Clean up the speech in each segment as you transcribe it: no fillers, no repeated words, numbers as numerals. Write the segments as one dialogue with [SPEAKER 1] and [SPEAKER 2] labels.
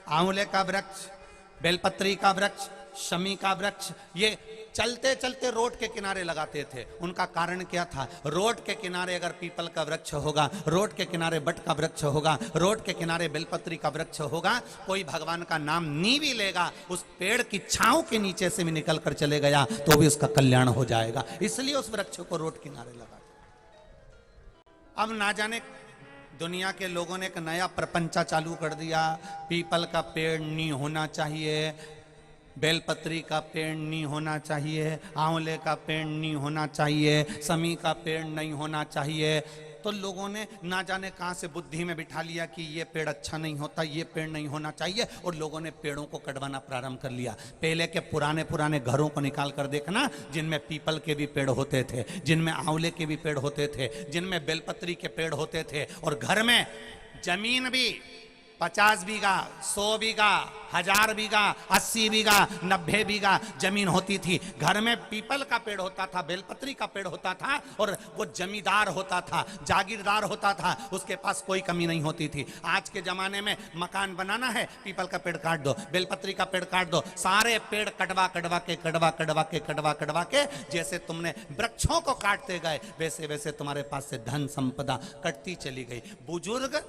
[SPEAKER 1] आंवले का वृक्ष, बेलपत्री का वृक्ष, शमी का वृक्ष, ये चलते चलते रोड के किनारे लगाते थे। उनका कारण क्या था? रोड के किनारे अगर पीपल का वृक्ष होगा, रोड के किनारे बट का वृक्ष होगा, रोड के किनारे बेलपत्री का वृक्ष होगा, कोई भगवान का नाम नहीं भी लेगा, उस पेड़ की छांव के नीचे से भी निकल कर चले गया तो भी उसका कल्याण हो जाएगा। इसलिए उस वृक्ष को रोड किनारे लगा। अब ना जाने दुनिया के लोगों ने एक नया प्रपंचा चालू कर दिया। पीपल का पेड़ नहीं होना चाहिए, बेलपत्री का पेड़ नहीं होना चाहिए, आंवले का पेड़ नहीं होना चाहिए, समी का पेड़ नहीं होना चाहिए। तो लोगों ने ना जाने कहां से बुद्धि में बिठा लिया कि ये पेड़ अच्छा नहीं होता, ये पेड़ नहीं होना चाहिए, और लोगों ने पेड़ों को कटवाना प्रारंभ कर लिया। पहले के पुराने पुराने घरों को निकाल कर देखना, जिनमें पीपल के भी पेड़ होते थे, जिनमें आंवले के भी पेड़ होते थे, जिनमें बेलपत्री के पेड़ होते थे, और घर में जमीन भी 50 बीघा, 100 बीघा, 1000 बीघा, 80 बीघा, 90 बीघा जमीन होती थी। घर में पीपल का पेड़ होता था, बेलपत्री का पेड़ होता था, और वो जमींदार होता था, जागीरदार होता था, उसके पास कोई कमी नहीं होती थी। आज के जमाने में मकान बनाना है, पीपल का पेड़ काट दो, बेलपत्री का पेड़ काट दो, सारे पेड़ कटवा के जैसे तुमने वृक्षों को काटते गए, वैसे वैसे तुम्हारे पास से धन संपदा कटती चली गई। बुजुर्ग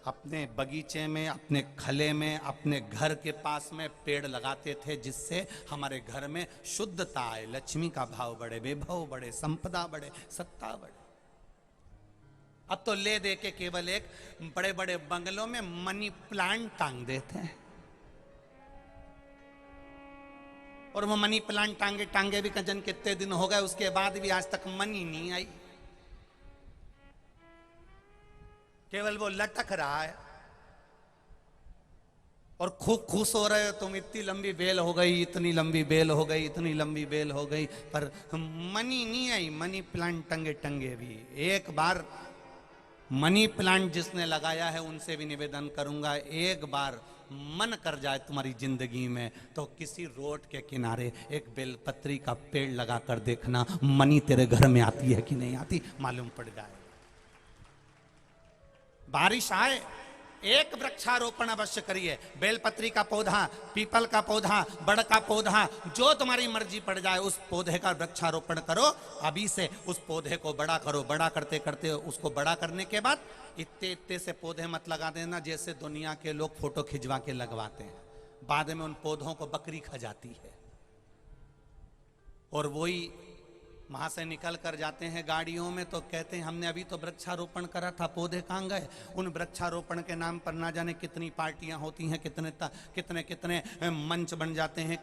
[SPEAKER 1] अपने बगीचे में, अपने खले में, अपने घर के पास में पेड़ लगाते थे, जिससे हमारे घर में शुद्धता आए, लक्ष्मी का भाव बढ़े, वैभव बढ़े, संपदा बढ़े, सत्ता बढ़े। अब तो ले दे के केवल एक बड़े बड़े बंगलों में मनी प्लांट टांग देते हैं, और वो मनी प्लांट टांगे टांगे भी कजन कितने दिन हो गए, उसके बाद भी आज तक मनी नहीं आई, केवल वो लटक रहा है। और खूब खुश हो रहे हो तुम, इतनी लंबी बेल हो गई, इतनी लंबी बेल हो गई, इतनी लंबी बेल हो गई, पर मनी नहीं आई। मनी प्लांट टंगे टंगे भी। एक बार मनी प्लांट जिसने लगाया है उनसे भी निवेदन करूंगा, एक बार मन कर जाए तुम्हारी जिंदगी में तो किसी रोड के किनारे एक बेलपत्री का पेड़ लगा कर देखना, मनी तेरे घर में आती है कि नहीं आती मालूम पड़ जाए। बारिश आए, एक वृक्षारोपण अवश्य करिए। बेलपत्री का पौधा, पीपल का पौधा, बड़ का पौधा, जो तुम्हारी मर्जी पड़ जाए उस पौधे का वृक्षारोपण करो। अभी से उस पौधे को बड़ा करो। बड़ा करते करते उसको बड़ा करने के बाद इतने इतने से पौधे मत लगा देना जैसे दुनिया के लोग फोटो खिंचवा के लगवाते हैं। बाद में उन पौधों को बकरी खा जाती है, और वही वहां से निकल कर जाते हैं गाड़ियों में तो कहते हैं हमने अभी तो वृक्षारोपण करा था, पौधे कहाँ गए। उन वृक्षारोपण के नाम पर ना जाने कितनी पार्टियां होती हैं, कितने कितने मंच बन जाते हैं।